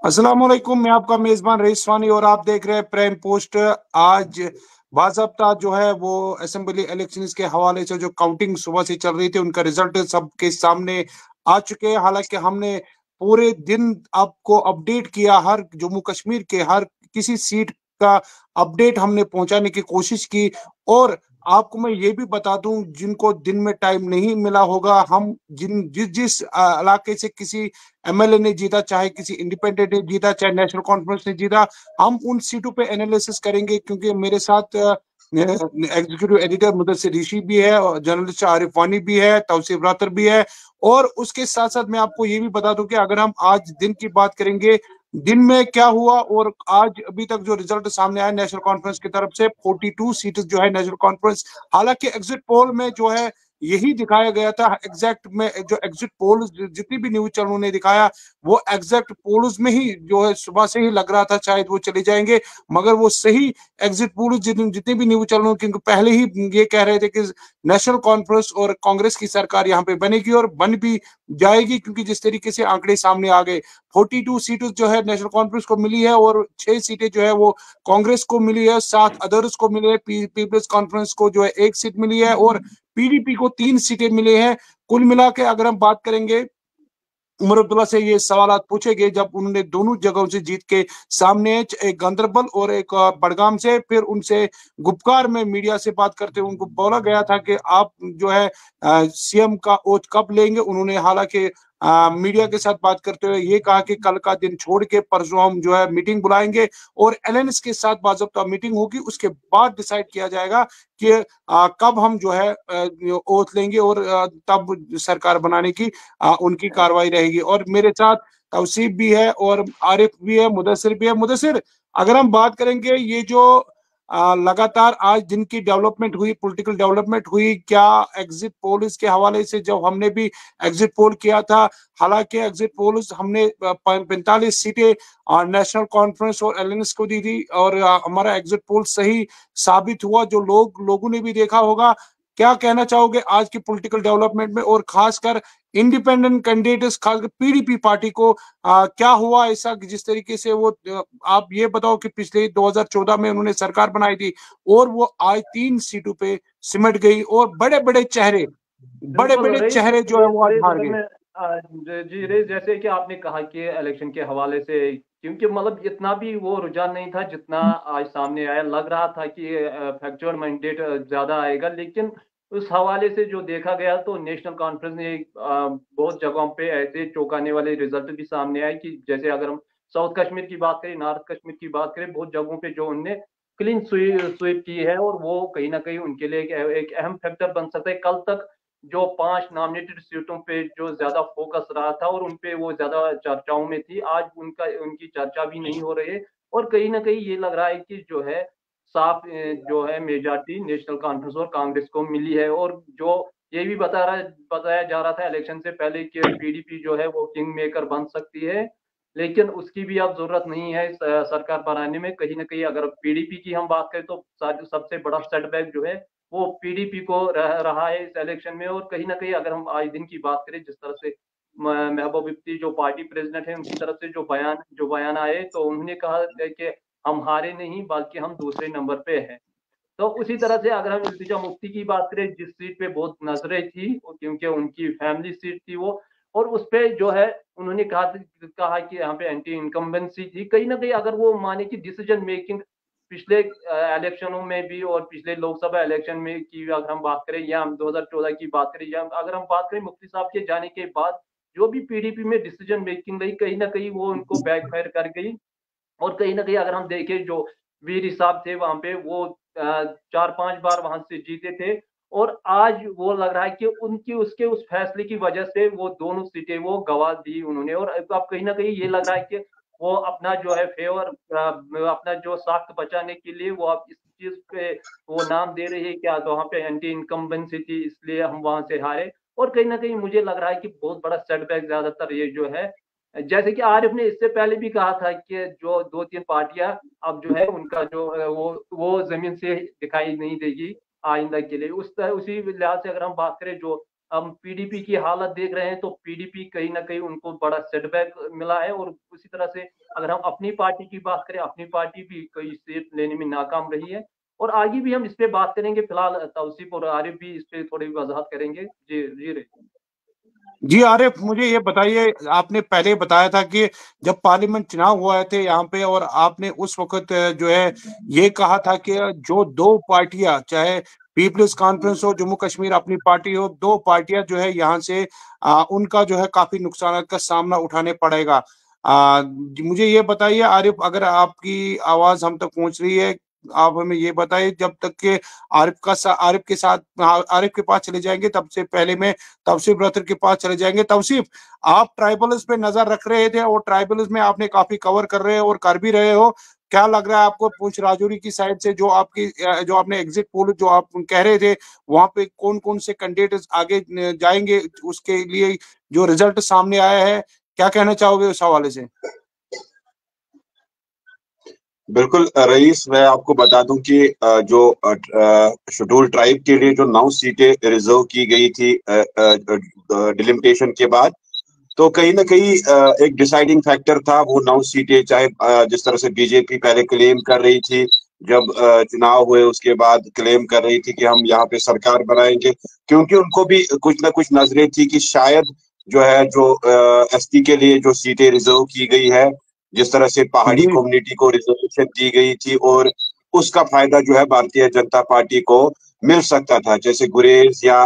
अस्सलाम वालेकुम। मैं आपका मेजबान रईस वानी और आप देख रहे हैं प्राइम पोस्ट। आज बाज़ाब्ता जो है वो असेंबली इलेक्शंस के हवाले से जो काउंटिंग सुबह से चल रही थी उनका रिजल्ट सबके सामने आ चुके हैं। हालांकि हमने पूरे दिन आपको अपडेट किया, हर जम्मू कश्मीर के हर किसी सीट का अपडेट हमने पहुंचाने की कोशिश की। और आपको मैं ये भी बता दूं, जिनको दिन में टाइम नहीं मिला होगा, हम जिस जिस इलाके से किसी एमएलए ने जीता, चाहे किसी इंडिपेंडेंट ने जीता, चाहे नेशनल कॉन्फ्रेंस ने जीता, हम उन सीटों पे एनालिसिस करेंगे। क्योंकि मेरे साथ एग्जीक्यूटिव एडिटर मुदस्सिर ऋषि भी है, और जर्नलिस्ट आरिफ वानी भी है, तौसीफ रातर भी है। और उसके साथ साथ मैं आपको ये भी बता दूं कि अगर हम आज दिन की बात करेंगे, दिन में क्या हुआ और आज अभी तक जो रिजल्ट सामने आया नेशनल कॉन्फ्रेंस की तरफ से 42 सीट जो है नेशनल कॉन्फ्रेंस। हालांकि एग्जिट पोल में जो है यही दिखाया गया था, एग्जैक्ट में जो एग्जिट पोल जितनी भी न्यूज चैनलों ने दिखाया, वो एग्जैक्ट पोल्स में ही जो है सुबह से ही लग रहा था शायद वो चले जाएंगे। मगर वो सही एग्जिट पोल जितने भी न्यूज चैनलों क्योंकि पहले ही ये कह रहे थे कि नेशनल कॉन्फ्रेंस और कांग्रेस की सरकार यहाँ पे बनेगी और बन भी जाएगी, क्योंकि जिस तरीके से आंकड़े सामने आ गए। 42 सीटें जो है नेशनल कॉन्फ्रेंस को मिली है और 6 सीटें जो है वो कांग्रेस को मिली है, 7 अदर्स को मिली है। पीपल्स कॉन्फ्रेंस को जो है 1 सीट मिली है और पीडीपी को 3 सीटें मिली हैं। कुल मिला के अगर हम बात करेंगे, उमर अब्दुल्ला से ये सवाल पूछे गए जब उन्होंने दोनों जगहों से जीत के सामने, एक गांधरबल और एक बड़गाम से, फिर उनसे गुपकार में मीडिया से बात करते हुए उनको बोला गया था कि आप जो है सीएम का ओथ कब लेंगे। उन्होंने हालांकि मीडिया के साथ बात करते हुए ये कहा कि कल का दिन छोड़ के परसों हम जो है मीटिंग बुलाएंगे और एलएनएस के साथ बाज़ाब्ता मीटिंग होगी, उसके बाद डिसाइड किया जाएगा कि कब हम जो है ओथ लेंगे और तब सरकार बनाने की उनकी कार्रवाई रहेगी। और मेरे साथ तौसीफ भी है और आरिफ भी है, मुदस्सिर भी है। मुदस्सिर, अगर हम बात करेंगे ये जो लगातार आज दिन की डेवलपमेंट हुई, पॉलिटिकल डेवलपमेंट हुई, क्या एग्जिट पोल्स के हवाले से जब हमने भी एग्जिट पोल किया था, हालांकि एग्जिट पोल्स हमने 45 सीटें नेशनल कॉन्फ्रेंस और एलएनएस को दी थी और हमारा एग्जिट पोल सही साबित हुआ, जो लोगों ने भी देखा होगा। क्या कहना चाहोगे आज की पॉलिटिकल डेवलपमेंट में, और खासकर इंडिपेंडेंट कैंडिडेट्स, खासकर पीडीपी पार्टी को क्या हुआ ऐसा जिस तरीके से वो आप ये बताओ कि पिछले 2014 में उन्होंने सरकार बनाई थी और वो आज 3 सीटों पे सिमट गई और बड़े बड़े चेहरे, बड़े बिल्कुल बड़े रईस चेहरे जो है रईस वो आज रईस हार अगर गए। मैं जी रईस, जैसे कि आपने कहा कि इलेक्शन के हवाले से, क्योंकि मतलब इतना भी वो रुझान नहीं था जितना आज सामने आया। लग रहा था कि फैक्चुअल मैंडेट ज्यादा आएगा, लेकिन उस हवाले से जो देखा गया तो नेशनल कॉन्फ्रेंस ने बहुत जगहों पे ऐसे चौंकाने वाले रिजल्ट भी सामने आए कि जैसे अगर हम साउथ कश्मीर की बात करें, नॉर्थ कश्मीर की बात करें, बहुत जगहों पे जो उनने क्लीन स्वीप की है और वो कहीं ना कहीं उनके लिए एक अहम फैक्टर बन सकता है। कल तक जो 5 नॉमिनेटेड सीटों पे जो ज्यादा फोकस रहा था और उनपे वो ज्यादा चर्चाओं में थी, आज उनकी चर्चा भी नहीं हो रही है। और कहीं ना कहीं ये लग रहा है कि जो है साफ जो है मेजॉरिटी नेशनल कॉन्फ्रेंस और कांग्रेस को मिली है। और जो ये भी बताया जा रहा था इलेक्शन से पहले कि पीडीपी जो है वो किंग मेकर बन सकती है, लेकिन उसकी भी अब जरूरत नहीं है सरकार बनाने में। कहीं ना कहीं अगर पीडीपी की हम बात करें तो सबसे बड़ा सेटबैक जो है वो पीडीपी को रहा है इस इलेक्शन में। और कहीं ना कहीं अगर हम आज दिन की बात करें, जिस तरह से महबूब मुफ्ती जो पार्टी प्रेसिडेंट है उनकी तरफ से जो बयान आए, तो उन्होंने कहा है कि हम हारे नहीं बल्कि हम दूसरे नंबर पे हैं। तो उसी तरह से अगर हम इल्तिजा मुफ्ती की बात करें, जिस सीट पे बहुत नजरें थी क्योंकि उनकी फैमिली सीट थी वो, और उस पे जो है उन्होंने कहा कि यहाँ पे एंटी इनकम्बेंसी थी। कहीं ना कहीं अगर वो माने कि डिसीजन मेकिंग पिछले इलेक्शनों में भी और पिछले लोकसभा इलेक्शन में की अगर हम बात करें, या हम 2014 की बात करें, या अगर हम बात करें मुफ्ती साहब के जाने के बाद जो भी पीडीपी में डिसीजन मेकिंग रही, कहीं ना कहीं वो उनको बैकफायर कर गई। और कहीं ना कहीं अगर हम देखें, जो वीर साहब थे वहां पे, वो 4-5 बार वहां से जीते थे। और आज वो लग रहा है कि उनकी उसके उस फैसले की वजह से वो दोनों सीटें वो गवा दी उन्होंने। और अब कहीं ना कहीं ये लग रहा है कि वो अपना जो है फेवर, अपना जो साख बचाने के लिए वो अब इस चीज पे वो नाम दे रही है कि तो वहाँ पे एंटी इनकम्बेंसी थी इसलिए हम वहां से हारे। और कहीं ना कहीं मुझे लग रहा है कि बहुत बड़ा सेटबैक ज्यादातर ये जो है, जैसे कि आरिफ ने इससे पहले भी कहा था कि जो 2-3 पार्टियां अब जो है उनका जो वो जमीन से दिखाई नहीं देगी आइंदा के लिए। उसी लिहाज से अगर हम बात करें, जो हम पीडीपी की हालत देख रहे हैं तो पीडीपी कहीं न कहीं उनको बड़ा सेटबैक मिला है और उसी तरह से अगर हम अपनी पार्टी की बात करें, अपनी पार्टी भी कई सीट लेने में नाकाम रही है और आगे भी हम इस पे बात करेंगे। फिलहाल तौसीफ और आरिफ भी इस पे थोड़ी वज़ाहत करेंगे। जी रे। जी आरिफ, मुझे ये बताइए, आपने पहले बताया था कि जब पार्लियामेंट चुनाव हुए थे यहाँ पे, और आपने उस वक्त जो है ये कहा था कि जो दो पार्टियां, चाहे पीपल्स कॉन्फ्रेंस हो, जम्मू कश्मीर अपनी पार्टी हो, दो पार्टियां जो है यहाँ से उनका जो है काफी नुकसान का सामना उठाने पड़ेगा। मुझे ये बताइए आरिफ, अगर आपकी आवाज हम तक पहुंच रही है, आप हमें ये बताइए, जब तक के आरिफ के साथ आरिफ के पास चले जाएंगे, तब से पहले मैं तवसीफ रतर के पास चले जाएंगे। तवसीफ, आप ट्राइबल्स पे नजर रख रहे थे और ट्राइबल्स में आपने काफी कवर कर रहे हो और कर भी रहे हो, क्या लग रहा है आपको पुंछ राजौरी की साइड से जो आपने एग्जिट पोल जो आप कह रहे थे, वहां पे कौन कौन से कैंडिडेट्स आगे जाएंगे, उसके लिए जो रिजल्ट सामने आया है, क्या कहना चाहोगे उस हवाले से? बिल्कुल रईस, मैं आपको बता दूं कि जो शेड्यूल ट्राइब के लिए जो 9 सीटें रिजर्व की गई थी डिलिमिटेशन के बाद, तो कहीं ना कहीं एक डिसाइडिंग फैक्टर था वो 9 सीटें। चाहे जिस तरह से बीजेपी पहले क्लेम कर रही थी, जब चुनाव हुए उसके बाद क्लेम कर रही थी कि हम यहाँ पे सरकार बनाएंगे, क्योंकि उनको भी कुछ ना कुछ नजरें थी कि शायद जो है जो एसटी के लिए जो सीटें रिजर्व की गई है, जिस तरह से पहाड़ी जी कम्युनिटी को रिजर्वेशन दी गई थी, और उसका फायदा जो है भारतीय जनता पार्टी को मिल सकता था। जैसे गुरेज या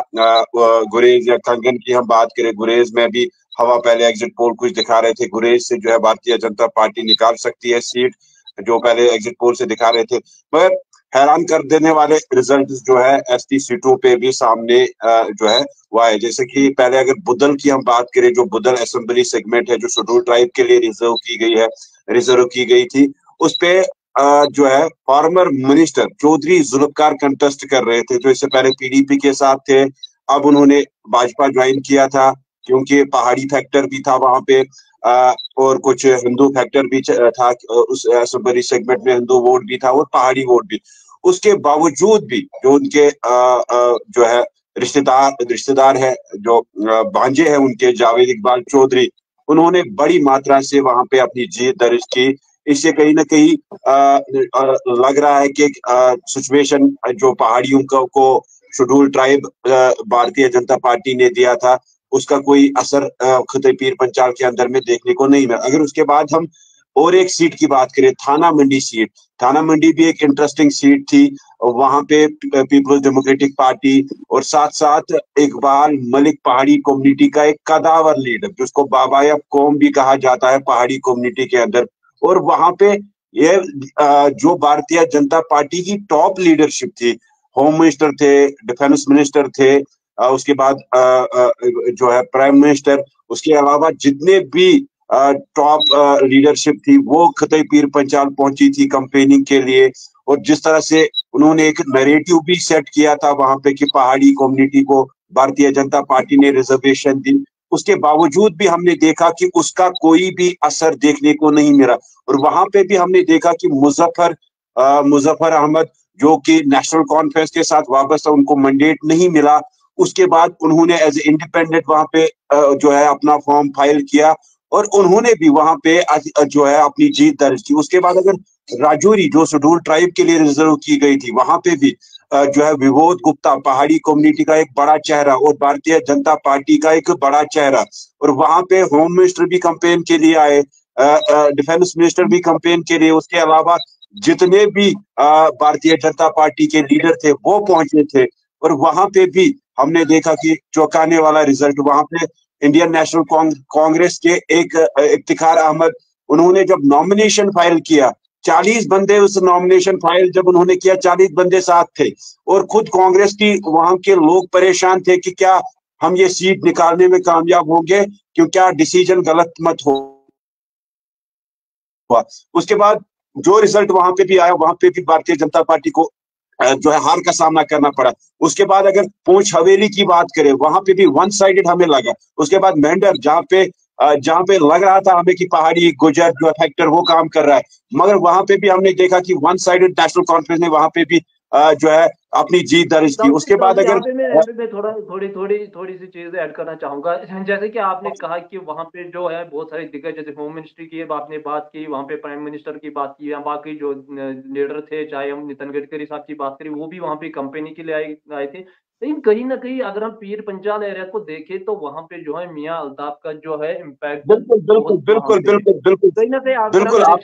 कंगन की हम बात करें, गुरेज में भी हवा पहले एग्जिट पोल कुछ दिखा रहे थे, गुरेज से जो है भारतीय जनता पार्टी निकाल सकती है सीट, जो पहले एग्जिट पोल से दिखा रहे थे। मगर हैरान कर देने वाले रिजल्ट जो है एसटी सीटों पे भी सामने जो है वो आए। जैसे कि पहले अगर बुदल की हम बात करें, जो बुदल असेंबली सेगमेंट है जो शेड्यूल ट्राइब के लिए रिजर्व की गई थी, उस पे जो है former minister Chaudhary Zulfikar contest कर रहे थे, जो इससे पहले पीडीपी के साथ थे। अब उन्होंने भाजपा ज्वाइन किया था, क्योंकि पहाड़ी फैक्टर भी था वहां पे, और कुछ हिंदू फैक्टर भी था, उस असेंबली सेगमेंट में हिंदू वोट भी था और पहाड़ी वोट भी। उसके बावजूद भी जो उनके जो है रिश्तेदार है, जो भांजे हैं उनके, जावेद इकबाल चौधरी, उन्होंने बड़ी मात्रा से वहां पे अपनी जीत दर्ज की। इससे कहीं ना कहीं लग रहा है कि सिचुएशन जो पहाड़ियों को schedule tribe Bharatiya Janata party ने दिया था, उसका कोई असर खते पीर पंचाल के अंदर में देखने को नहीं मिला। अगर उसके बाद हम और एक सीट की बात करें, थाना मंडी सीट, थाना मंडी भी एक इंटरेस्टिंग सीट थी। वहां पे पीपल्स डेमोक्रेटिक पार्टी और साथ साथ इकबाल मलिक पहाड़ी कम्युनिटी का एक कदावर लीडर, जिसको बाबाया कौम भी कहा जाता है पहाड़ी कम्युनिटी के अंदर, और वहां पे ये जो भारतीय जनता पार्टी की टॉप लीडरशिप थी, होम मिनिस्टर थे, डिफेंस मिनिस्टर थे, उसके बाद जो है प्राइम मिनिस्टर, उसके अलावा जितने भी टॉप लीडरशिप थी वो खतई पीर पंचाल पहुंची थी कंपेनिंग के लिए। और जिस तरह से उन्होंने एक नैरेटिव भी सेट किया था वहां पे कि पहाड़ी कम्युनिटी को भारतीय जनता पार्टी ने रिजर्वेशन दी, उसके बावजूद भी हमने देखा कि उसका कोई भी असर देखने को नहीं मिला। और वहां पे भी हमने देखा कि मुजफ्फर अहमद, जो कि नेशनल कॉन्फ्रेंस के साथ वाबस्ता, उनको मैंडेट नहीं मिला। उसके बाद उन्होंने एज ए इंडिपेंडेंट वहां पे जो है अपना फॉर्म फाइल किया, और उन्होंने भी वहां पे जो है अपनी जीत दर्ज की। उसके बाद अगर राजौरी, जो शेड्यूल ट्राइब के लिए रिजर्व की गई थी, वहां पे भी जो है विबोध गुप्ता, पहाड़ी कम्युनिटी का एक बड़ा चेहरा और भारतीय जनता पार्टी का एक बड़ा चेहरा, और वहां पे होम मिनिस्टर भी कंपेन के लिए आए, डिफेंस मिनिस्टर भी कंपेन के लिए, उसके अलावा जितने भी भारतीय जनता पार्टी के लीडर थे वो पहुंचे थे। और वहां पे भी हमने देखा कि चौंकाने वाला रिजल्ट वहां पे इंडियन नेशनल कांग्रेस के एक इफ्तिखार अहमद, उन्होंने जब नॉमिनेशन फाइल किया, 40 बंदे उस नॉमिनेशन फाइल जब उन्होंने किया, 40 बंदे साथ थे, और खुद कांग्रेस की वहां के लोग परेशान थे कि क्या हम ये सीट निकालने में कामयाब होंगे, क्यों क्या डिसीजन गलत मत हो। उसके बाद जो रिजल्ट वहां पे भी आया, वहां पे भी भारतीय जनता पार्टी को जो है हार का सामना करना पड़ा। उसके बाद अगर पूंछ हवेली की बात करें, वहां पे भी वन साइडेड हमें लगा। उसके बाद मेंढर, जहां पे लग रहा था हमें कि पहाड़ी गुजर जो फैक्टर वो काम कर रहा है, मगर वहां पे भी हमने देखा कि वन साइडेड नेशनल कॉन्फ्रेंस ने वहां पे भी जो है अपनी जीत दर्ज की। उसके बाद अगर यहाँ पे मैं थोड़ी सी चीजें ऐड करना चाहूंगा। जैसे कि आपने कहा कि वहाँ पे जो है बहुत सारे दिग्गज, जैसे होम मिनिस्ट्री की आपने बात की, वहाँ पे प्राइम मिनिस्टर की बात की, या बाकी जो लीडर थे, चाहे हम नितिन गडकरी साहब की बात करें, वो भी वहाँ पे कंपनी के लिए आए थे। लेकिन कहीं ना कहीं अगर हम पीर पंजाल एरिया को देखें तो वहाँ पे जो है मियाँ अल्ताफ का जो है इम्पैक्ट बिल्कुल बिल्कुल बहुत वहाँ बिल्कुल पे है। बिल्कुल बिल्कुल कहीं ना कहीं अगर हम बिल्कुल आप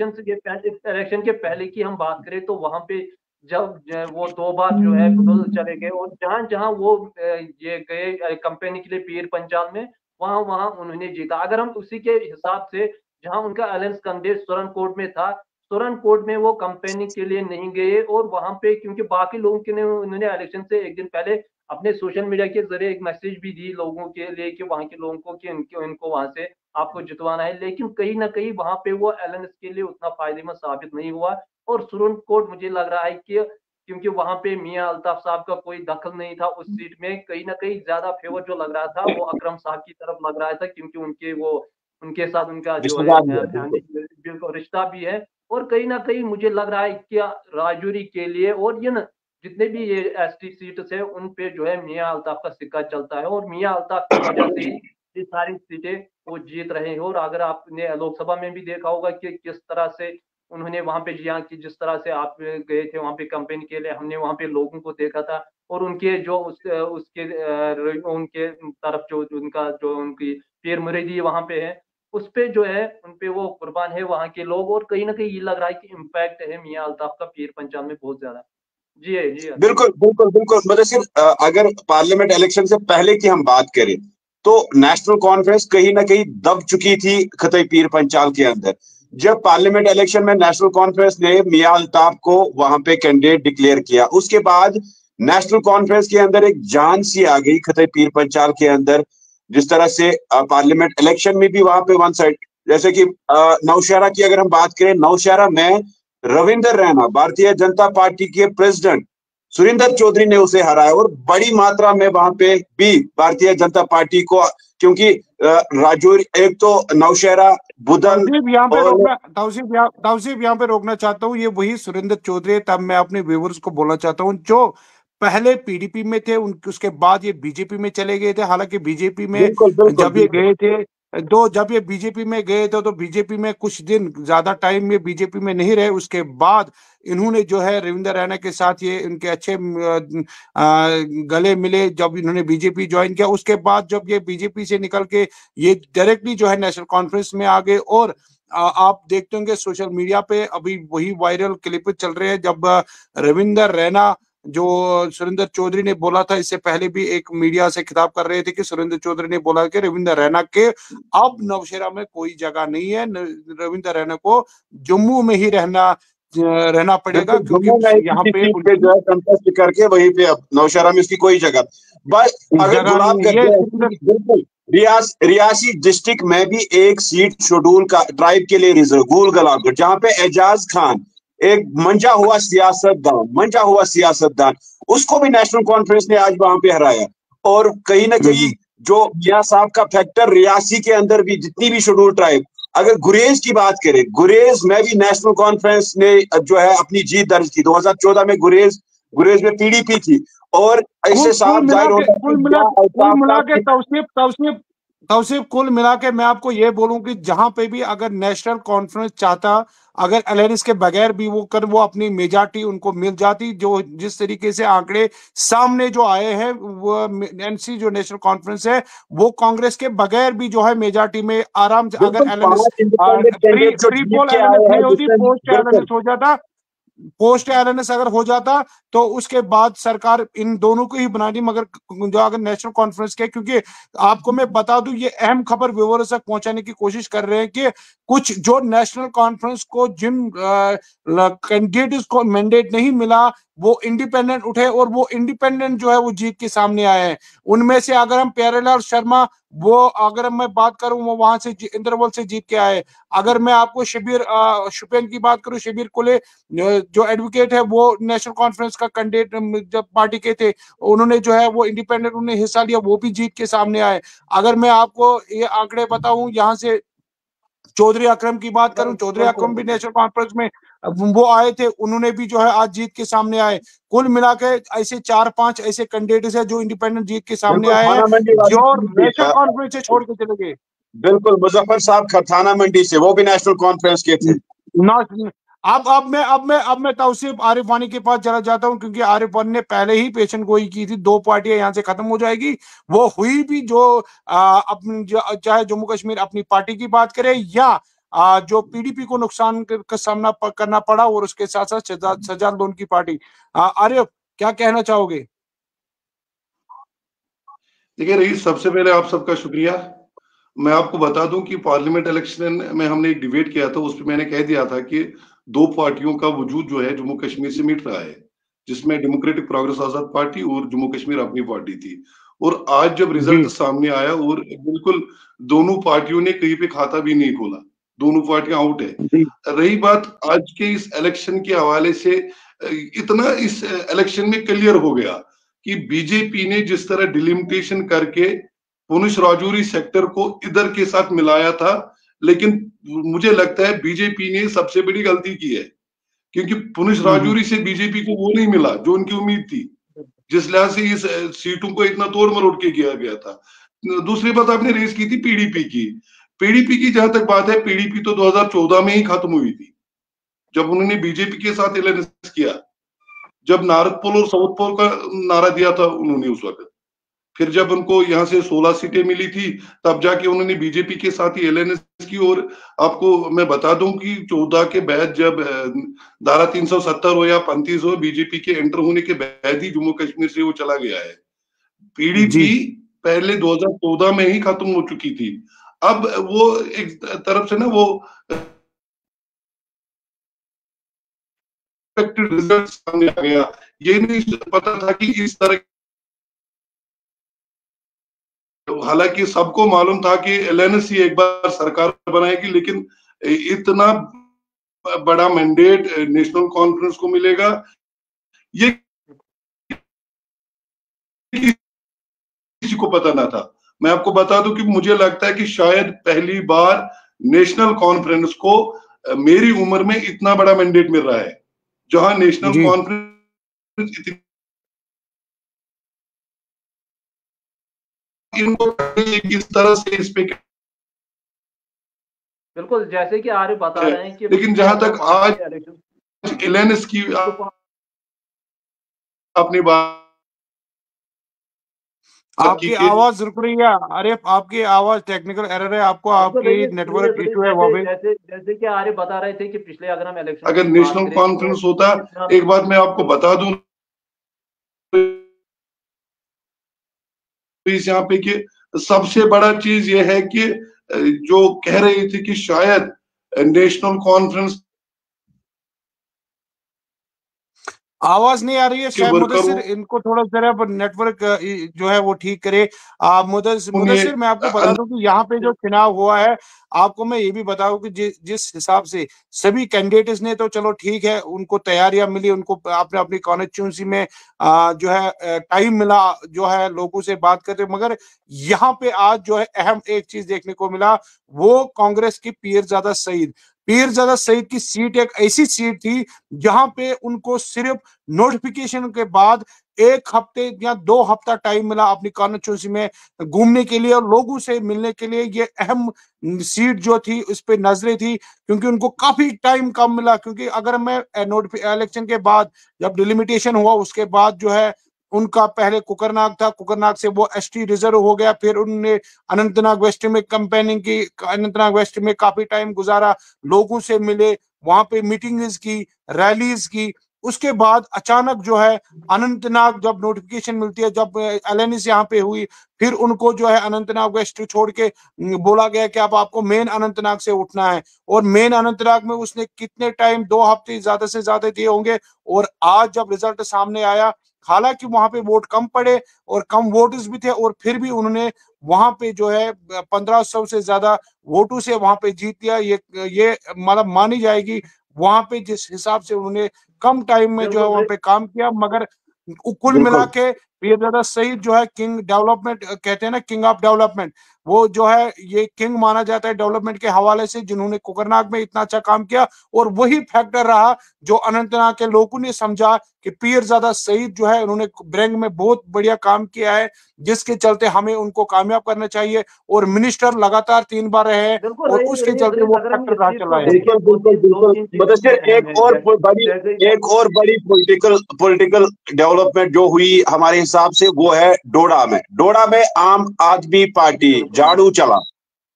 इलेक्शन के पहले की हम बात करें तो वहाँ पे जब वो 2 बार जो है बदल चले गए, और जहाँ जहाँ वो ये गए कंपनी के लिए पीर पंचाल में, वहाँ वहाँ उन्होंने जीता। अगर हम उसी के हिसाब से, जहाँ उनका अलायंस कैंडिडेट सुरन कोट में था, सुरन कोट में वो कंपनी के लिए नहीं गए, और वहाँ पे क्योंकि बाकी लोगों के ने उन्होंने इलेक्शन से एक दिन पहले अपने सोशल मीडिया के जरिए एक मैसेज भी दी लोगों के लिए कि वहाँ के लोगों को कि इनको वहाँ से आपको जितवाना है, लेकिन कहीं ना कहीं वहाँ पे वो अलायंस के लिए उतना फायदेमंद साबित नहीं हुआ। और सुप्रीम कोर्ट मुझे लग रहा है कि क्योंकि वहां पे मियां अल्ताफ साहब का कोई दखल नहीं था उस सीट में, कहीं ना कहीं ज्यादा फेवर जो लग रहा था वो अकरम साहब की तरफ लग रहा था, क्योंकि उनके साथ उनका जो है रिश्तेदार भी है, बिल्कुल। फैमिली बिल्कुल रिश्ता भी है। और कहीं ना कहीं मुझे लग रहा है कि राजौरी के लिए और ये न जितने भी ये एसटी सीट्स है उन पे जो है मियां अल्ताफ का सिक्का चलता है, और मियां अल्ताफ की वजह से ही ये सारी सीटें वो जीत रहे हैं। और अगर आपने लोकसभा में भी देखा होगा कि किस तरह से उन्होंने वहां पे जिया कि जिस तरह से आप गए थे वहां पे कंपेन के लिए, हमने वहां पे लोगों को देखा था, और उनके जो उनके तरफ जो उनका जो उनकी पीर मुरीदी वहां पे है, उस पे जो है उन पे वो कुर्बान है वहां के लोग। और कहीं ना कहीं ये लग रहा है कि इम्पैक्ट है मियां अल्ताफ का पीर पंचाल में बहुत ज्यादा। जी है, जी है। बिल्कुल बिल्कुल बिल्कुल मुदस्सिर, अगर पार्लियामेंट इलेक्शन से पहले की हम बात करें तो नेशनल कॉन्फ्रेंस कहीं ना कहीं दब चुकी थी खतई पीर पंचाल के अंदर। जब पार्लियामेंट इलेक्शन में नेशनल कॉन्फ्रेंस ने मियां अल्ताफ को वहां पे कैंडिडेट डिक्लेयर किया, उसके बाद नेशनल कॉन्फ्रेंस के अंदर एक जान सी आ गई खतई पीर पंचाल के अंदर। जिस तरह से पार्लियामेंट इलेक्शन में भी वहां पे वन साइड, जैसे कि नौशहरा की अगर हम बात करें, नौशहरा में रविंदर रैना भारतीय जनता पार्टी के प्रेसिडेंट सुरिंदर चौधरी ने उसे हराया, और बड़ी मात्रा में वहां पे भी भारतीय जनता पार्टी को, क्योंकि राजौरी, एक तो नौशहरा, बुदन और तौसीफ यहाँ पे रोकना चाहता हूँ। ये वही सुरेंद्र चौधरी है, तब मैं अपने व्यूअर्स को बोलना चाहता हूँ जो पहले पीडीपी में थे, उसके बाद ये बीजेपी में चले गए थे। हालांकि बीजेपी में बिल्कुल बिल्कुल जब ये गए थे, जब ये बीजेपी में गए थे तो बीजेपी में कुछ दिन, ज्यादा टाइम ये बीजेपी में नहीं रहे। उसके बाद इन्होंने जो है रविंदर रैना के साथ ये इनके अच्छे गले मिले जब इन्होंने बीजेपी ज्वाइन किया। उसके बाद जब ये बीजेपी से निकल के ये डायरेक्टली जो है नेशनल कॉन्फ्रेंस में आ गए, और आप देखते होंगे सोशल मीडिया पे अभी वही वायरल क्लिप चल रहे हैं जब रविंदर रैना, जो सुरेंद्र चौधरी ने बोला था, इससे पहले भी एक मीडिया से खिताब कर रहे थे कि सुरेंद्र चौधरी ने बोला कि रविंदर रैना के अब नौशेरा में कोई जगह नहीं है, रविंदर रैना को जम्मू में ही रहना पड़ेगा, क्योंकि जम्मू में यहाँ किसी पे सीट पे जो है कंटेस्ट करके वहीं पे, अब नौशहरा में उसकी कोई जगह। बस अगर जगह गुलाब नहीं करते है। हैं, बिल्कुल रियासी डिस्ट्रिक्ट में भी एक सीट शेड्यूल का ट्राइब के लिए रिजर्व, गूल गलागढ़, जहां पे एजाज खान, एक मंजा हुआ सियासतदान, उसको भी नेशनल कॉन्फ्रेंस ने आज वहां पे हराया। और कहीं ना कहीं जो मियां साहब का फैक्टर, रियासी के अंदर भी जितनी भी शेड्यूल ट्राइब, अगर गुरेज की बात करें, गुरेज में भी नेशनल कॉन्फ्रेंस ने जो है अपनी जीत दर्ज की। 2014 में गुरेज में पीडीपी थी, और इससे साफ जाहिर होता है कि तौसीफ कुल मिला के मैं आपको ये बोलूं कि जहां पे भी अगर नेशनल कॉन्फ्रेंस चाहता, अगर अलायंस के बगैर भी वो अपनी मेजॉरिटी उनको मिल जाती, जो जिस तरीके से आंकड़े सामने जो आए हैं, वो एनसी जो नेशनल कॉन्फ्रेंस है वो कांग्रेस के बगैर भी जो है मेजॉरिटी में आराम से, अगर अलायंस प्री पोल अलायंस नहीं होती, पोस्ट अलायंस हो जाता, पोस्ट अवेयरनेस अगर हो जाता तो उसके बाद सरकार इन दोनों को ही बनानी। मगर जो अगर नेशनल कॉन्फ्रेंस के, क्योंकि आपको मैं बता दूं, ये अहम खबर व्यूअर्स तक पहुंचाने की कोशिश कर रहे हैं कि कुछ जो नेशनल कॉन्फ्रेंस को जिन कैंडिडेट्स को मैंडेट नहीं मिला, वो इंडिपेंडेंट उठे, और वो इंडिपेंडेंट जो है वो जीत के सामने आए हैं। उनमें से अगर हम प्यारेलाल शर्मा, वो अगर मैं बात करूं, वो वहां से इंद्रवल से जीत के आए। अगर मैं आपको शबीर शुपेन की बात करूं, शबीर कुले जो एडवोकेट है, वो नेशनल कॉन्फ्रेंस का कैंडिडेट जब पार्टी के थे, उन्होंने जो है वो इंडिपेंडेंट उन्होंने हिस्सा लिया, वो भी जीत के सामने आए। अगर मैं आपको ये आंकड़े बताऊं, यहाँ से चौधरी अकरम की बात करूं, चौधरी अकरम भी नेशनल कॉन्फ्रेंस में वो आए थे, उन्होंने भी जो है आज जीत के सामने आए। कुल मिला के ऐसे 4-5 ऐसे कैंडिडेट्स है जो इंडिपेंडेंट जीत के सामने आए हैं, जो नेशनल कॉन्फ्रेंस से छोड़ के चले गए। बिल्कुल, मुजफ्फर साहब थाना मंडी से, वो भी नेशनल कॉन्फ्रेंस के थे। अब मैं तौसीफ आरिफ वानी के पास चला जाता हूं, क्योंकि आरिफ वानी ने पहले ही पेशन गोई की थी 2 पार्टियां यहां से खत्म हो जाएगी। वो हुई भी जो अपनी चाहे जम्मू कश्मीर अपनी पार्टी की बात करे या जो पीडीपी को नुकसान का सामना करना पड़ा, और उसके साथ साथ सजा लोन की पार्टी। आरिफ, क्या कहना चाहोगे? देखिए रईस, सबसे पहले आप सबका शुक्रिया। मैं आपको बता दूं कि पार्लियामेंट इलेक्शन में हमने एक डिबेट किया था, उस पर मैंने कह दिया था कि 2 पार्टियों का वजूद जो है जम्मू कश्मीर से मिट रहा है, जिसमें डेमोक्रेटिक प्रोग्रेस आजाद पार्टी और जम्मू कश्मीर अपनी पार्टी थी। और आज जब रिजल्ट सामने आया और बिल्कुल दोनों पार्टियों ने कहीं पे खाता भी नहीं खोला, दोनों पार्टियां आउट है। रही बात आज के इस इलेक्शन के हवाले से, इतना इस इलेक्शन में क्लियर हो गया कि बीजेपी ने जिस तरह डिलिमिटेशन करके पुंछ राजौरी सेक्टर को इधर के साथ मिलाया था, लेकिन मुझे लगता है बीजेपी ने सबसे बड़ी गलती की है, क्योंकि पुंछ राजौरी से बीजेपी को वो नहीं मिला जो उनकी उम्मीद थी, जिस लिहाज से इस सीटों को इतना तोड़ मरोड़ के किया गया था। दूसरी बात आपने रेस की थी पीडीपी की। पीडीपी की जहां तक बात है, पीडीपी तो 2014 में ही खत्म हुई थी, जब उन्होंने बीजेपी के साथ एलायंस किया, जब नारदपुर और साउथपुर का नारा दिया था उन्होंने उस वक्त। फिर जब उनको यहाँ से 16 सीटें मिली थी, तब जाके उन्होंने बीजेपी के साथ ही एलायंस की। और आपको मैं बता दूं कि 14 के बाद जब धारा 370 हो या 35 हो, बीजेपी के एंटर होने के बाद ही जम्मू कश्मीर से वो चला गया है। पीडीपी पहले 2014 में ही खत्म हो चुकी थी। अब वो एक तरफ से ना वो रिजल्ट सामने आ गया, ये नहीं पता था कि इस तरह, हालांकि सबको मालूम था कि एलएनएस ही एक बार सरकार बनाएगी, लेकिन इतना बड़ा मैंडेट नेशनल कॉन्फ्रेंस को मिलेगा ये किसी को पता ना था। मैं आपको बता दूं कि मुझे लगता है कि शायद पहली बार नेशनल कॉन्फ्रेंस को मेरी उम्र में इतना बड़ा मैंडेट मिल रहा है, जहां नेशनल कॉन्फ्रेंस इनको इस तरह से इस पे, बिल्कुल जैसे कि आरिफ बता रहे हैं कि लेकिन जहां तक आज एलएनएस की अपनी बात, आपकी आवाज रुक रही है। अरे आपकी आवाज टेक्निकल एरर है, आपको आपकी नेटवर्क इशू है वो भी। जैसे कि आरिफ बता रहे थे कि पिछले अगर हम इलेक्शन, अगर नेशनल कॉन्फ्रेंस होता, एक बात मैं आपको बता दूं इस यहाँ पे कि सबसे बड़ा चीज ये है कि जो कह रही थी कि शायद नेशनल कॉन्फ्रेंस, आवाज नहीं आ रही है शायद मुदस्सिर, इनको थोड़ा जरा नेटवर्क जो है वो ठीक करे। मुदस्सिर, मैं आपको बता दूं कि यहाँ पे जो चुनाव हुआ है, आपको मैं ये भी बताऊं कि जिस हिसाब से सभी कैंडिडेट्स ने, तो चलो ठीक है, उनको तैयारियां मिली, उनको अपने अपनी कॉन्स्टिट्यूंसी में जो है टाइम मिला जो है लोगों से बात करते, मगर यहाँ पे आज जो है अहम एक चीज देखने को मिला, वो कांग्रेस की पीरजादा सईद की सीट एक ऐसी सीट थी जहां पे उनको सिर्फ नोटिफिकेशन के बाद 1 हफ्ते या 2 हफ्ता टाइम मिला अपनी कॉन्स्टिट्यूंसी में घूमने के लिए और लोगों से मिलने के लिए। ये अहम सीट जो थी उस पे नजरें थी, क्योंकि उनको काफी टाइम कम मिला। क्योंकि अगर मैं इलेक्शन के बाद जब डिलिमिटेशन हुआ, उसके बाद जो है उनका पहले कुकरनाग था, कुकरनाग से वो एसटी रिजर्व हो गया, फिर उन्होंने अनंतनाग वेस्ट में कैंपेनिंग की, अनंतनाग वेस्ट में काफी टाइम गुजारा, लोगों से मिले, वहां पे मीटिंग्स की, रैलीज की। उसके बाद अचानक जो है अनंतनाग जब नोटिफिकेशन मिलती है, जब एलएनएस यहाँ पे हुई, फिर उनको जो है अनंतनाग वेस्ट छोड़ के बोला गया कि अब आपको मेन अनंतनाग से उठना है। और मेन अनंतनाग में उसने कितने टाइम, 2 हफ्ते ज्यादा से ज्यादा दिए होंगे। और आज जब रिजल्ट सामने आया, हालांकि वहां पे वोट कम पड़े और कम वोटर्स भी थे, और फिर भी उन्होंने वहां पे जो है 1500 से ज्यादा वोटों से वहां पे जीत लिया। ये मतलब मानी जाएगी वहां पे जिस हिसाब से उन्होंने कम टाइम में जो है वहां पे काम किया। मगर कुल मिला के पीरजादा सईद जो है किंग डेवलपमेंट कहते हैं ना, किंग ऑफ डेवलपमेंट, वो जो है ये किंग माना जाता है डेवलपमेंट के हवाले से, जिन्होंने कोकरनाग में इतना अच्छा काम किया। और वही फैक्टर रहा जो अनंतनाग के लोगों ने समझा कि पीरजादा सईद जो है उन्होंने ब्रेंग में बहुत बढ़िया काम किया है, जिसके चलते हमें उनको कामयाब करना चाहिए। और मिनिस्टर लगातार 3 बार रहे हैं बिल्कुल और रईस उसके रईस चलते रईस, वो अगर हम फैक्टर इस रहा चीज चला को है। देखें, बिल्कुल बिल्कुल दो बिल्कुल तीन चीजें मुदस्सिर, इसमें अहम है। जैसे एक और बड़ी पॉलिटिकल डेवलपमेंट जो हुई हमारे हिसाब से वो है डोडा में आम आदमी पार्टी बिल्कुल झाड़ू चला।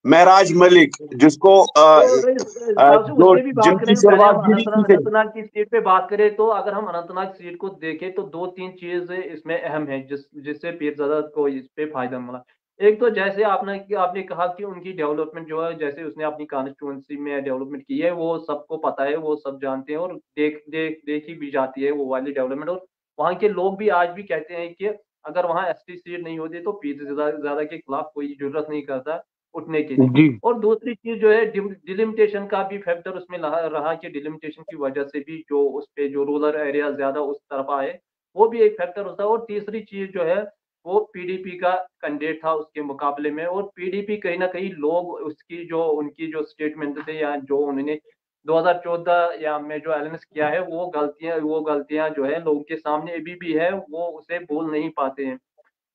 महराज मलिक जिसको तो रईस ताऊसी उस जो पे भी बात जिनकी करेंगे। पहले हम शुरुआत बीडीपी से। अनंतनाग की सीट पे बात करें, तो अगर हम अनंतनाग सीट को देखें तो दो तीन चीज इसमें अहम है जिससे पीरजादा को इस पे फायदा मिला। एक तो जैसे आपने कहा कि उनकी डेवलपमेंट जो है, जैसे उसने अपनी कॉन्स्टिट्यूंसी में डेवलपमेंट की है, वो सबको पता है, वो सब जानते हैं और देखी भी जाती है वो वाली डेवलपमेंट। और वहाँ के लोग भी आज भी कहते हैं कि अगर वहाँ एसटी सीट नहीं होती तो पीरजादा के खिलाफ कोई जरूरत नहीं करता उठने के लिए। जी और दूसरी चीज जो है, डिलिमिटेशन का भी फैक्टर उसमें रहा कि डिलिमिटेशन की वजह से भी जो उस पे जो रूरल एरिया ज्यादा उस तरफ आए, वो भी एक फैक्टर होता है। और तीसरी चीज जो है, वो पीडीपी का कैंडिडेट था उसके मुकाबले में, और पीडीपी कहीं ना कहीं लोग उसकी जो उनकी जो स्टेटमेंट थे या जो उन्होंने 2014 या में जो अलायंस किया है, वो गलतियां जो है लोगों के सामने अभी भी है, वो उसे भूल नहीं पाते हैं।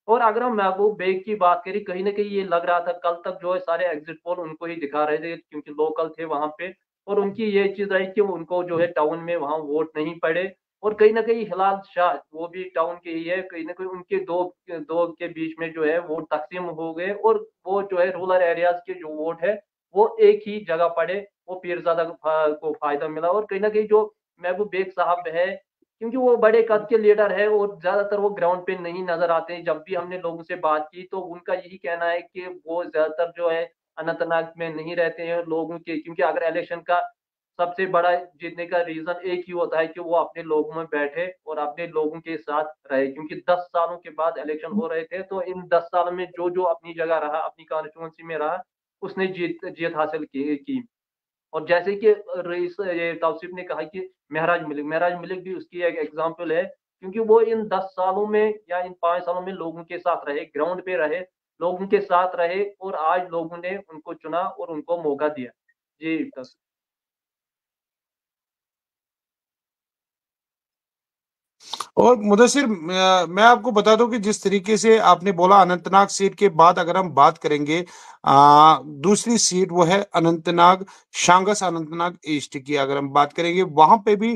और अगर हम महबूब बेग की बात करें, कहीं न कहीं ये लग रहा था कल तक जो है सारे एग्जिट पोल उनको ही दिखा रहे थे, क्योंकि लोकल थे वहाँ पे। और उनकी ये चीज़ रही कि उनको जो है टाउन में वहाँ वोट नहीं पड़े। और कहीं न कहीं हिलाल शाह वो भी टाउन के ही है, कहीं न कहीं उनके 2 के बीच में जो है वोट तक़सीम हो गए, और वो जो है रूरल एरियाज़ के जो वोट है, वो एक ही जगह पड़े, वो पीरज़ादा को फ़ायदा मिला। और कहीं न कहीं जो महबूब बेग साहब है, क्योंकि वो बड़े कद के लीडर है और ज्यादातर वो ग्राउंड पे नहीं नजर आते हैं। जब भी हमने लोगों से बात की तो उनका यही कहना है कि वो ज्यादातर जो है अनंतनाग में नहीं रहते हैं लोगों के, क्योंकि अगर इलेक्शन का सबसे बड़ा जीतने का रीजन एक ही होता है कि वो अपने लोगों में बैठे और अपने लोगों के साथ रहे। क्योंकि 10 सालों के बाद इलेक्शन हो रहे थे, तो इन 10 सालों में जो जो अपनी जगह रहा, अपनी कॉन्स्टिट्यूंसी में रहा, उसने जीत हासिल की। और जैसे कि रईस ये तौसीफ ने कहा कि महराज मलिक भी उसकी एक एग्जाम्पल है, क्योंकि वो इन 10 सालों में या इन 5 सालों में लोगों के साथ रहे, ग्राउंड पे रहे, लोगों के साथ रहे, और आज लोगों ने उनको चुना और उनको मौका दिया। जी तौसीफ। और मुदस्सिर, मैं आपको बता दूं कि जिस तरीके से आपने बोला अनंतनाग सीट के बाद अगर हम बात करेंगे, दूसरी सीट वो है अनंतनाग शांगस अनंतनाग ईस्ट की। अगर हम बात करेंगे वहां पे भी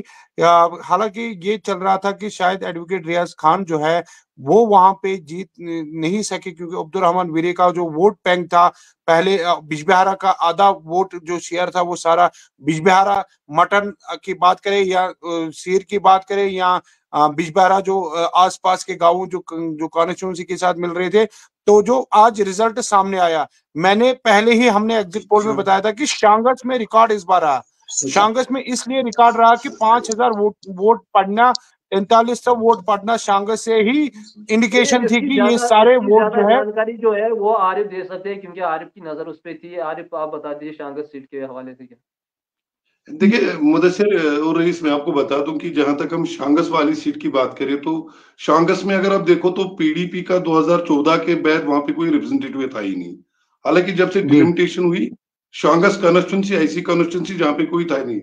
हालांकि ये चल रहा था कि शायद एडवोकेट रियाज खान जो है वो वहां पे जीत नहीं सके, क्योंकि अब्दुल रहमान वीरे का जो वोट बैंक था पहले, बिजबिहारा का आधा वोट जो शेयर था वो सारा बिजबिहारा, मटन की बात करें या शेर की बात करें या बिजबिहारा जो आसपास के गांवों जो कॉन्स्टिट्यूंसी के साथ मिल रहे थे। तो जो आज रिजल्ट सामने आया, मैंने पहले ही हमने एग्जिट पोल में बताया था कि शांगस में रिकॉर्ड इस बार रहा। शांगस में इसलिए रिकॉर्ड रहा कि 5000 वोट पड़ना, 4300 वोट पड़ना शांगस से ही इंडिकेशन थी कि ये सारे इसकी वोट ज्यादा जो है। जानकारी जो है वो आरिफ दे सकते हैं, क्योंकि आरिफ की नजर उस पे थी। आरिफ, आप बता दीजिए शांगस सीट के हवाले से क्या। देखिए मुदस्सिर और रईस, मैं आपको बता दूं कि जहां तक हम शांगस वाली सीट की बात करें तो शांगस में अगर आप देखो तो पीडीपी का 2014 के बाद वहां पे कोई रिप्रेजेंटेटिव था ही नहीं। हालांकि जब से जी डिलिमिटेशन हुई, शांगस कॉन्स्टिट्यूंसी ऐसी कॉन्स्टिट्यूंसी जहां पे कोई था ही नहीं।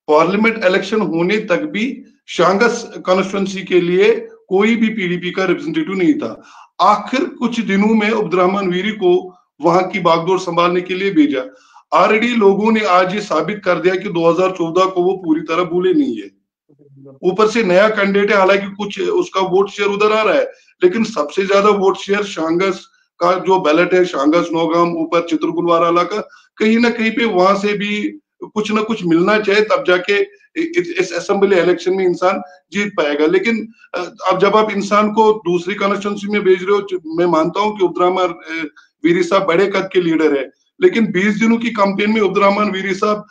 पार्लियामेंट इलेक्शन होने तक भी शांगस कॉन्स्टिट्यूंसी के लिए कोई भी पीडीपी का रिप्रेजेंटेटिव नहीं था। आखिर कुछ दिनों में अब्दुर्रहमान वीरी को वहां की बागडोर संभालने के लिए भेजा। ऑलरेडी लोगों ने आज ये साबित कर दिया कि 2014 को वो पूरी तरह भूले नहीं है। ऊपर से नया कैंडिडेट है, हालांकि कुछ उसका वोट शेयर उधर आ रहा है, लेकिन सबसे ज्यादा वोट शेयर शांगस का जो बैलेट है, शांगस, नौगाम, ऊपर चित्रकुलवारा का, कहीं ना कहीं पे वहां से भी कुछ ना कुछ मिलना चाहिए, तब जाके इस असेंबली इलेक्शन में इंसान जीत पाएगा। लेकिन अब जब आप इंसान को दूसरी कॉन्स्टिट्यूंसी में भेज रहे हो, मैं मानता हूं कि अब्दुर्रहमान वीरी साहब बड़े कद के लीडर है, लेकिन 20 दिनों की कैंपेन में अब्दुर्रहमान वीरी साहब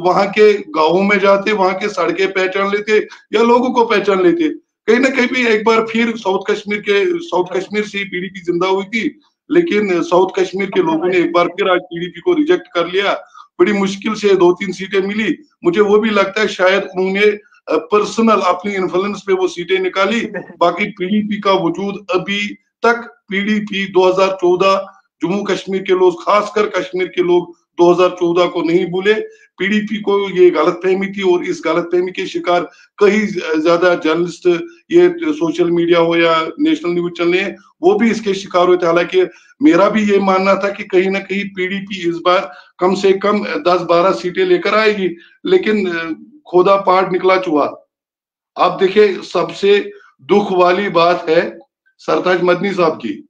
वहां के गांवों में जाते, वहां के सड़कें पहचान लेते या लोगों को पहचान लेते। कहीं ना कहीं भी एक बार फिर साउथ कश्मीर से पीडीपी जिंदा हुई थी, लेकिन साउथ कश्मीर के लोगों ने एक बार फिर आज पीडीपी को रिजेक्ट कर लिया। बड़ी मुश्किल से 2-3 सीटें मिली। मुझे वो भी लगता है शायद उन्होंने पर्सनल अपनी इन्फ्लुएंस पे वो सीटें निकाली। बाकी पीडीपी का वजूद अभी तक, पीडीपी 2014 जम्मू कश्मीर के लोग, खासकर कश्मीर के लोग 2014 को नहीं भूले। पीडीपी को ये गलतफहमी थी और इस गलतफहमी के शिकार कई ज्यादा जर्नलिस्ट, ये सोशल मीडिया हो या नेशनल न्यूज चैनल, वो भी इसके शिकार हुए थे। हालांकि मेरा भी ये मानना था कि कहीं ना कहीं पीडीपी इस बार कम से कम 10-12 सीटें लेकर आएगी, लेकिन खोदा पहाड़ निकला चूहा। आप देखिए, सबसे दुख वाली बात है सरताज मदनी साहब की,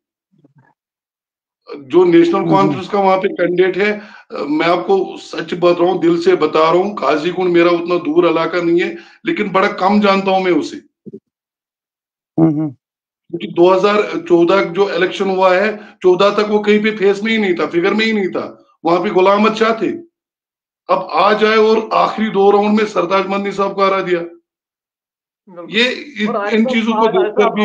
जो नेशनल कॉन्फ्रेंस का वहां पे कैंडिडेट है। मैं आपको सच बता रहा हूँ, दिल से बता रहा हूँ, काजीकुंड मेरा उतना दूर इलाका नहीं है, लेकिन बड़ा कम जानता हूं मैं उसे। क्योंकि 2014 जो इलेक्शन हुआ है, 14 तक वो कहीं पे फेस में ही नहीं था, फिगर में ही नहीं था, वहां पे गुलाम अहमद शाह थे। अब आ जाए और आखिरी 2 राउंड में सरताज मदनी साहब को हरा दिया। ये इन चीजों को देखकर भी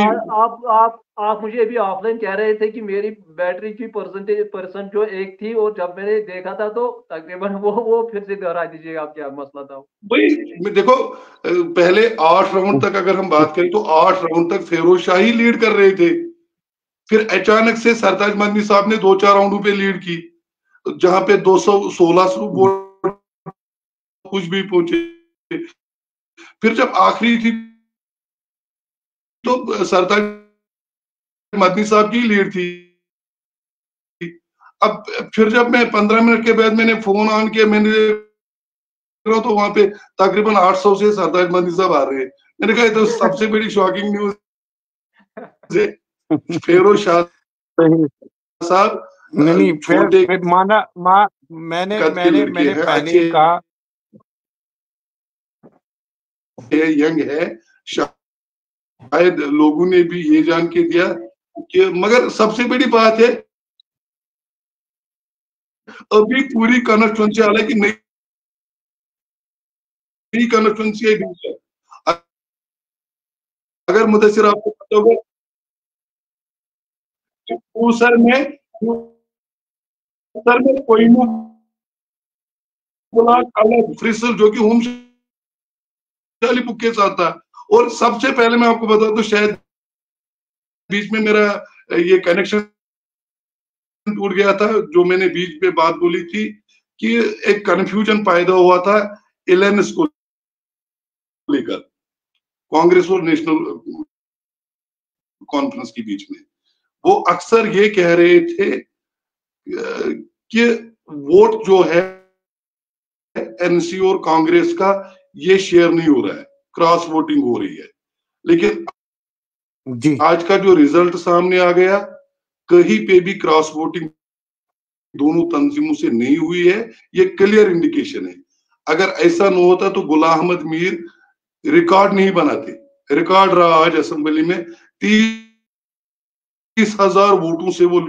आप मुझे अभी ऑफलाइन कह रहे थे कि मेरी बैटरी की परसेंट जो 1 थी, और जब मैंने देखा था तो तकरीबन वो फिर से दोहरा दीजिएगा, आप क्या मसला था? वही देखो, पहले 8 राउंड तक अगर हम बात करें तो 8 राउंड तक फिरोज शाह ही लीड कर रहे थे। फिर अचानक से सरताज मदनी साहब ने 2-4 राउंडों पे लीड की, जहां पे 200-1600 वोट कुछ भी पहुंचे। फिर जब आखिरी थी तो सरताज मदनी साहब की लीड थी। अब फिर जब मैं 15 मिनट के बाद मैंने फोन ऑन किया, मैंने तो वहां पे तकरीबन 800 से सरताज मदनी साहब आ रहे हैं। मैंने कहा तो सबसे बड़ी शॉकिंग न्यूज है। फिरोज शाह साहब नहीं, फिर मैंने पहले ही कहा, यंग है, शायद लोगों ने भी ये जान के दिया कि, मगर सबसे बड़ी बात है अभी पूरी कॉन्स्टिट्यूंसी, हालांकि नई कॉन्स्टिट्यूंसी है, अगर मुदस्सिर आपको पता होगा, ऊसर में कोई फ्रिसल जो कि होम बुक के साथ था। और सबसे पहले मैं आपको बता दूं, शायद बीच में मेरा ये कनेक्शन टूट गया था, जो मैंने बीच में बात बोली थी कि एक कंफ्यूजन पैदा हुआ था एलएनएस को लेकर, कांग्रेस और नेशनल कॉन्फ्रेंस के बीच में। वो अक्सर ये कह रहे थे कि वोट जो है एनसी और कांग्रेस का ये शेयर नहीं हो रहा है, क्रॉस वोटिंग हो रही है। लेकिन जी, आज का जो रिजल्ट सामने आ गया, कहीं पे भी क्रॉस वोटिंग दोनों तंजीमों से नहीं हुई है। ये क्लियर इंडिकेशन है। अगर ऐसा न होता तो गुलाम अहमद मीर रिकॉर्ड नहीं बनाते। रिकॉर्ड रहा आज असेंबली में 30,000 वोटों से वो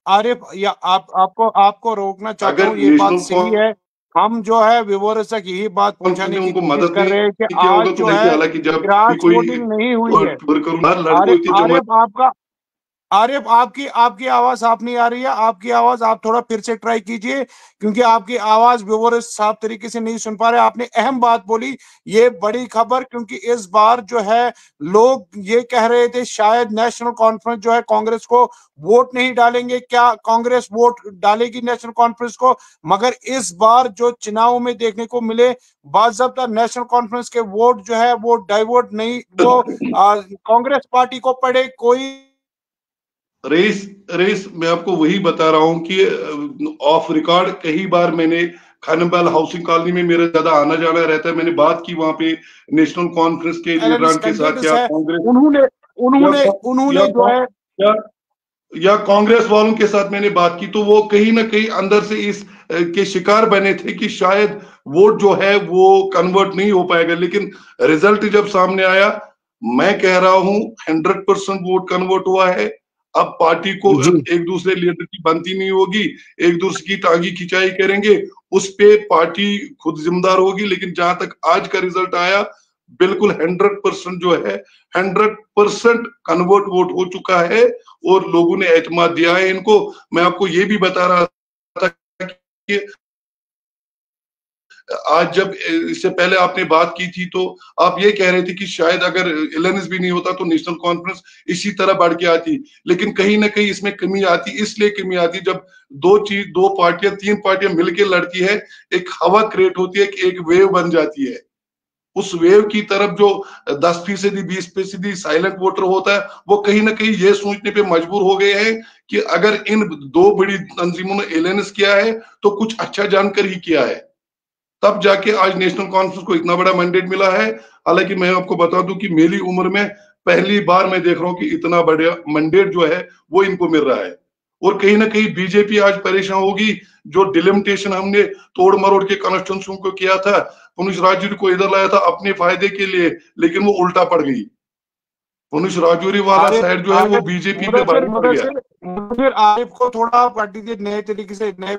आरिफ, या आपको रोकना चाहता हूँ, ये बात सही है। हम जो है व्यूअर्स तक यही बात पहुंचाने की कोशिश कर रहे हैं कि आज जो है क्रॉस वोटिंग नहीं हुई है। आरिफ, आपकी आवाज आप नहीं आ रही है, आपकी आवाज आप थोड़ा फिर से ट्राई कीजिए, क्योंकि आपकी आवाज व्यूअर्स साफ तरीके से नहीं सुन पा रहे। आपने अहम बात बोली, ये बड़ी खबर, क्योंकि इस बार जो है लोग ये कह रहे थे शायद नेशनल कॉन्फ्रेंस जो है कांग्रेस को वोट नहीं डालेंगे, क्या कांग्रेस वोट डालेगी नेशनल कॉन्फ्रेंस को? मगर इस बार जो चुनाव में देखने को मिले, बाज़ाब्ता नेशनल कॉन्फ्रेंस के वोट जो है वो डाइवर्ट नहीं, वो कांग्रेस पार्टी को पड़े। कोई रेस मैं आपको वही बता रहा हूं कि ऑफ रिकॉर्ड कई बार मैंने खानबाल हाउसिंग कॉलोनी में मेरा ज्यादा आना जाना रहता है, मैंने बात की वहां पे नेशनल कॉन्फ्रेंस के लीडरान के साथ, क्या कांग्रेस उन्होंने जो है या कांग्रेस वालों के साथ मैंने बात की, तो वो कहीं ना कहीं अंदर से इस के शिकार बने थे कि शायद वोट जो है वो कन्वर्ट नहीं हो पाएगा। लेकिन रिजल्ट जब सामने आया, मैं कह रहा हूं 100% वोट कन्वर्ट हुआ है। अब पार्टी को एक दूसरे लीडर की बनती नहीं होगी, एक दूसरे की टांगी खिंचाई करेंगे, उस पे पार्टी खुद जिम्मेदार होगी। लेकिन जहां तक आज का रिजल्ट आया, बिल्कुल 100% जो है 100% कन्वर्ट वोट हो चुका है और लोगों ने एतमाद दिया है इनको। मैं आपको ये भी बता रहा था कि आज जब इससे पहले आपने बात की थी तो आप ये कह रहे थे कि शायद अगर एलएनएस भी नहीं होता तो नेशनल कॉन्फ्रेंस इसी तरह बढ़ के आती, लेकिन कहीं ना कहीं इसमें कमी आती, इसलिए कमी आती जब दो पार्टियां, तीन पार्टियां मिलकर लड़ती है, एक हवा क्रिएट होती है, एक वेव बन जाती है। उस वेव की तरफ जो 10%, 20% साइलेंट वोटर होता है, वो कहीं ना कहीं ये सोचने पे मजबूर हो गए हैं कि अगर इन दो बड़ी तंजीमों ने एलएनएस किया है तो कुछ अच्छा जानकर ही किया है, तब जाके आज नेशनल कॉन्फ्रेंस को इतना बड़ा मैंडेट मिला है। हालांकि मैं आपको बता दूं कि मेरी उम्र में पहली बार मैं देख रहा हूं कि इतना बड़ा मैंडेट जो है वो इनको मिल रहा है। और कहीं ना कहीं बीजेपी आज परेशान होगी, जो डिलिमिटेशन हमने तोड़ मरोड़ के कॉन्स्टिट्यूंसी को किया था, पुनिश राजौरी को इधर लाया था अपने फायदे के लिए, लेकिन वो उल्टा पड़ गई। पुनिश राजौरी वाला साइड जो है वो बीजेपी पे भारी पड़ गया। मुदस्सिर आरिफ को थोड़ा आप काट दीजिए, नए तरीके से नए